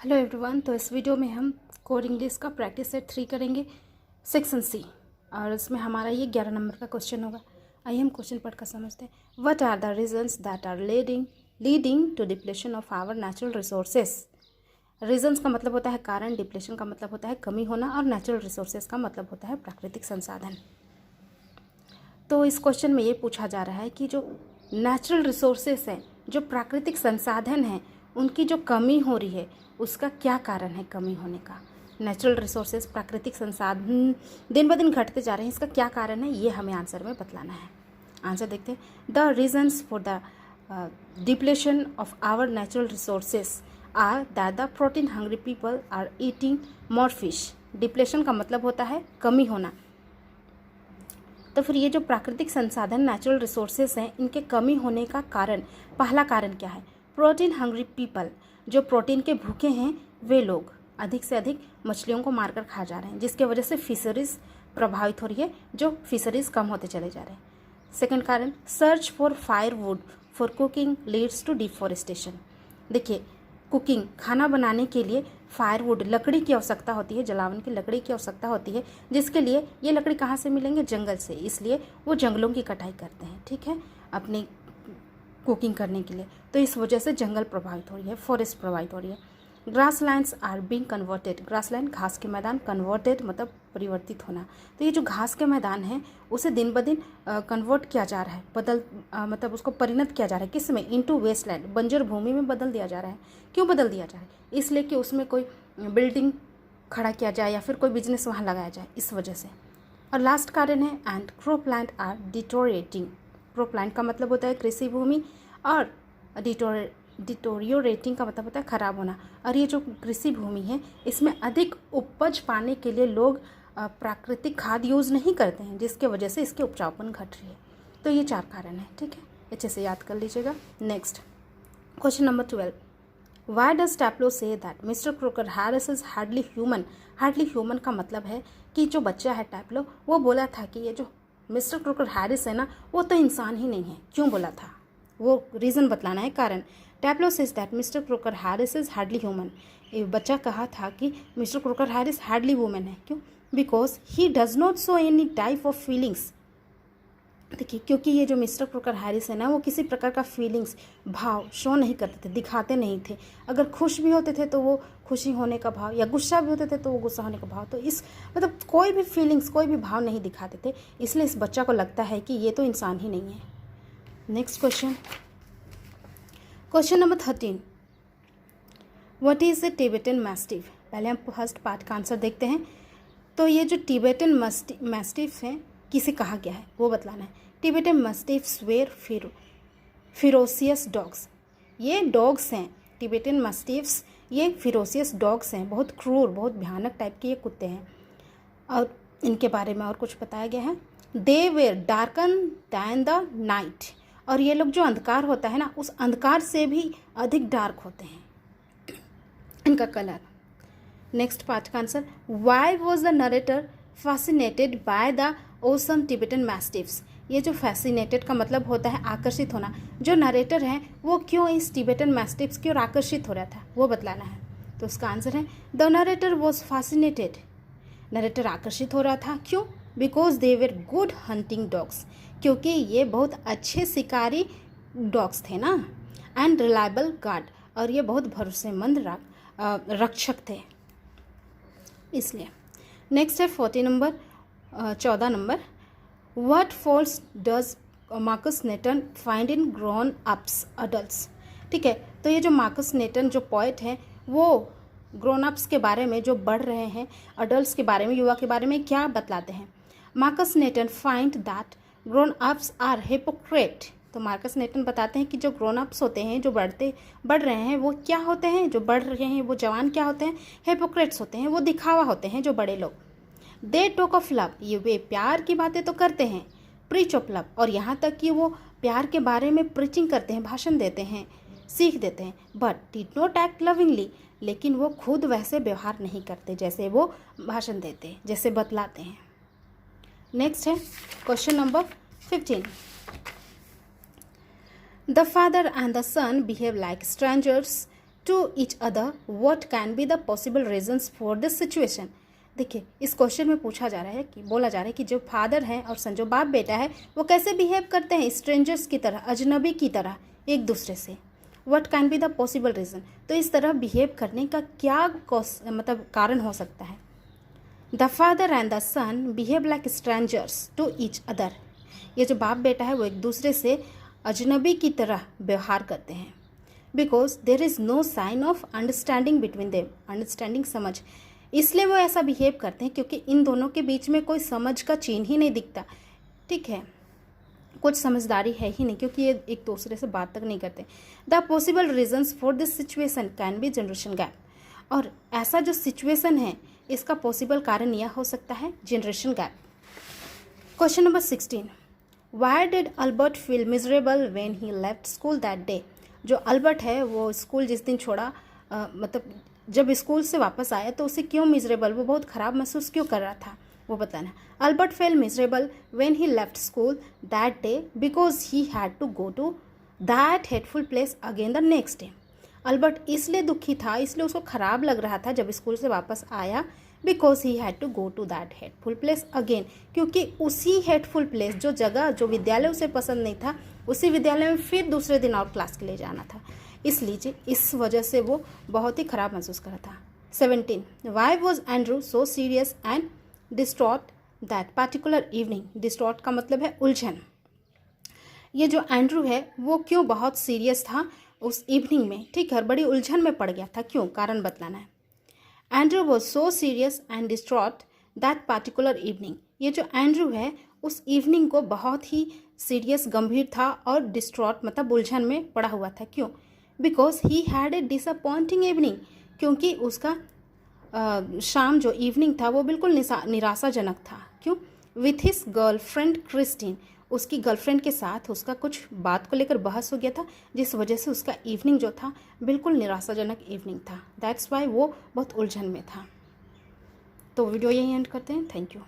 Hello everyone. तो इस video में हम कोर इंग्लिश का प्रैक्टिस सेट 3 करेंगे, सेक्शन सी, और इसमें हमारा ये 11 नंबर का क्वेश्चन होगा। आइए हम क्वेश्चन पढ़कर समझते हैं। What are the reasons that are leading to depletion of our natural resources. Reasons का मतलब होता है कारण, डिप्लेशन का मतलब होता है कमी होना, और नेचुरल रिसोर्सेज का मतलब होता है प्राकृतिक संसाधन। तो इस क्वेश्चन में ये पूछा जा रहा है कि जो नेचुरल रिसोर्सेज हैं, जो प्राकृतिक संसाधन हैं, उनकी जो कमी हो रही है उसका क्या कारण है कमी होने का। नेचुरल रिसोर्सेज, प्राकृतिक संसाधन दिन ब दिन घटते जा रहे हैं, इसका क्या कारण है ये हमें आंसर में बतलाना है। आंसर देखते हैं। The reasons for the depletion of our natural resources are that the protein hungry people are eating more fish. Depletion का मतलब होता है कमी होना। तो फिर ये जो प्राकृतिक संसाधन नेचुरल रिसोर्सेज हैं, इनके कमी होने का कारण, पहला कारण क्या है? प्रोटीन हंग्री पीपल, जो प्रोटीन के भूखे हैं वे लोग अधिक से अधिक मछलियों को मारकर खा जा रहे हैं, जिसके वजह से फिशरीज प्रभावित हो रही है, जो फिशरीज कम होते चले जा रहे हैं। सेकंड कारण, search for firewood for cooking leads to deforestation. देखिए, कुकिंग, खाना बनाने के लिए फायरवुड, लकड़ी की आवश्यकता होती है, जलावन की लकड़ी की आवश्यकता होती है, जिसके लिए ये लकड़ी कहाँ से मिलेंगे? जंगल से। इसलिए वो जंगलों की कटाई करते हैं, ठीक है, अपनी कुकिंग करने के लिए। तो इस वजह से जंगल प्रभावित हो रही है, फॉरेस्ट प्रभावित हो रही है। Grass lands are being converted. Grass land, घास के मैदान, कन्वर्टेड मतलब परिवर्तित होना। तो ये जो घास के मैदान है उसे दिन ब दिन कन्वर्ट किया जा रहा है, मतलब उसको परिणत किया जा रहा है। किस में? इनटू वेस्टलैंड, बंजर भूमि में बदल दिया जा रहा है। क्यों बदल दिया जा रहा है? इसलिए कि उसमें कोई बिल्डिंग खड़ा किया जाए या फिर कोई बिजनेस वहाँ लगाया जाए, इस वजह से। और लास्ट कारण है एंड क्रोपलैंड आर डिटोरिएटिंग। क्रोपलैंड का मतलब होता है कृषि भूमि, और डिटोरियोरेटिंग का मतलब होता है खराब होना। और ये जो कृषि भूमि है, इसमें अधिक उपज पाने के लिए लोग प्राकृतिक खाद यूज़ नहीं करते हैं, जिसके वजह से इसके उपजाऊपन घट रही है। तो ये 4 कारण है, ठीक है, अच्छे से याद कर लीजिएगा। Next question number 12। Why does Taplow say that mister Crocker Harris is hardly human. Hardly human का मतलब है कि जो बच्चा है टैप्लो, वो बोला था कि ये जो मिस्टर क्रोकर हैरिस है ना, वो तो इंसान ही नहीं है। क्यों बोला था वो रीज़न बतलाना है, कारण। Taplow says that mister Crocker Harris is hardly human. ये बच्चा कहा था कि mister Crocker Harris hardly woman है। क्यों? Because he does not show any type of feelings. देखिए, क्योंकि ये जो मिस्टर क्रोकर हैरिस है ना, वो किसी प्रकार का फीलिंग्स, भाव शो नहीं करते थे, दिखाते नहीं थे। अगर खुश भी होते थे तो वो खुशी होने का भाव, या गुस्सा भी होते थे तो वो गुस्सा होने का भाव। तो इस मतलब कोई भी फीलिंग्स, कोई भी भाव नहीं दिखाते थे। इसलिए इस बच्चा को लगता है कि ये तो इंसान ही नहीं है। Next question number 13। What is a Tibetan mastiff. पहले हम फर्स्ट पार्ट का आंसर देखते हैं। तो ये जो टिबेटन मैस्टिफ है, किसे कहा गया है वो बतलाना है। Tibetan mastiffs were ferocious dogs. ये डॉग्स हैं, टिबेटन मैस्टिफ्स ये फिरोसियस डॉग्स हैं, बहुत क्रूर, बहुत भयानक टाइप के ये कुत्ते हैं। और इनके बारे में और कुछ बताया गया है। They were darker than the night. और ये लोग जो अंधकार होता है ना, उस अंधकार से भी अधिक डार्क होते हैं इनका कलर। नेक्स्ट पार्ट का answer. Why was the narrator fascinated by the awesome Tibetan mastiffs. ये जो फैसिनेटेड का मतलब होता है आकर्षित होना, जो नरेटर है वो क्यों इस टिबेटन मैस्टिफ्स की ओर आकर्षित हो रहा था वो बतलाना है। तो उसका आंसर है the narrator was fascinated. Narrator आकर्षित हो रहा था, क्यों? Because they were good hunting dogs, क्योंकि ये बहुत अच्छे शिकारी डॉग्स थे ना। एंड रिलायबल गार्ड, और ये बहुत भरोसेमंद रक्षक थे, इसलिए। नेक्स्ट है 14 number. What faults does Marcus Natan find in grown ups adults. ठीक है, तो ये जो मार्कस नेटन जो पोएट हैं, वो ग्रोन अप्स के बारे में, जो बढ़ रहे हैं, अडल्ट्स के बारे में, युवा के बारे में क्या बतलाते हैं। Marcus Natan find that grown ups are hypocrite. तो मार्कस नेटन बताते हैं कि जो ग्रोन अप्स होते हैं, जो बढ़ रहे हैं, वो क्या होते हैं? जो बढ़ रहे हैं वो जवान क्या होते हैं? हिपोक्रेट्स होते हैं, वो दिखावा होते हैं, जो बड़े लोग। दे टॉक ऑफ लव, ये वे प्यार की बातें तो करते हैं। प्रीच ऑफ लव, और यहाँ तक कि वो प्यार के बारे में प्रीचिंग करते हैं, भाषण देते हैं, सीख देते हैं। But did not act lovingly, लेकिन वो खुद वैसे व्यवहार नहीं करते जैसे वो भाषण देते हैं, जैसे बतलाते हैं। नेक्स्ट है question number 15। The father and the son behave like strangers to each other what can be the possible reasons for this situation. देखिए इस क्वेश्चन में पूछा जा रहा है कि बोला जा रहा है कि जो फादर है और जो बाप बेटा है वो कैसे बिहेव करते हैं स्ट्रेंजर्स की तरह, अजनबी की तरह एक दूसरे से। What can be the possible reason, तो इस तरह बिहेव करने का क्या मतलब कारण हो सकता है। The father and the son behave like strangers to each other, ये जो बाप बेटा है वो एक दूसरे से अजनबी की तरह व्यवहार करते हैं। Because there is no sign of understanding between them, understanding समझ, इसलिए वो ऐसा बिहेव करते हैं क्योंकि इन दोनों के बीच में कोई समझ का चिन्ह ही नहीं दिखता। ठीक है, कुछ समझदारी है ही नहीं क्योंकि ये एक दूसरे से बात तक नहीं करते। The possible reasons for this situation can be generation gap, और ऐसा जो सिचुएशन है इसका पॉसिबल कारण यह हो सकता है generation gap. Question number 16, why did Albert feel miserable when he left school that day. जो अल्बर्ट है वो स्कूल जिस दिन छोड़ा, मतलब जब स्कूल से वापस आया तो उसे क्यों मिजरेबल, वो बहुत ख़राब महसूस क्यों कर रहा था, वो बताना। Albert felt miserable when he left school that day because he had to go to that hateful place again the next day. Albert इसलिए दुखी था, इसलिए उसको ख़राब लग रहा था जब स्कूल से वापस आया, because he had to go to that hateful place again, क्योंकि उसी हेटफुल प्लेस, जो जगह, जो विद्यालय उसे पसंद नहीं था, उसी विद्यालय में फिर दूसरे दिन और क्लास के लिए जाना था, इसलिए इस वजह से वो बहुत ही ख़राब महसूस कर रहा था। 17, why was Andrew so serious and distraught that particular evening. Distraught का मतलब है उलझन। ये जो एंड्रू है वो क्यों बहुत सीरियस था उस इवनिंग में, ठीक है, बड़ी उलझन में पड़ गया था, क्यों, कारण बताना है। Andrew was so serious and distraught that particular evening. ये जो एंड्रू है उस इवनिंग को बहुत ही सीरियस, गंभीर था, और डिस्ट्रॉट मतलब उलझन में पड़ा हुआ था, क्यों, because he had a disappointing evening, क्योंकि उसका शाम जो इवनिंग था वो बिल्कुल निराशाजनक था। क्यों, विथ हिज गर्लफ्रेंड क्रिस्टीन, उसकी गर्लफ्रेंड के साथ उसका कुछ बात को लेकर बहस हो गया था, जिस वजह से उसका इवनिंग जो था बिल्कुल निराशाजनक इवनिंग था। दैट्स वाई वो बहुत उलझन में था। तो वीडियो यहीं एंड करते हैं। Thank you.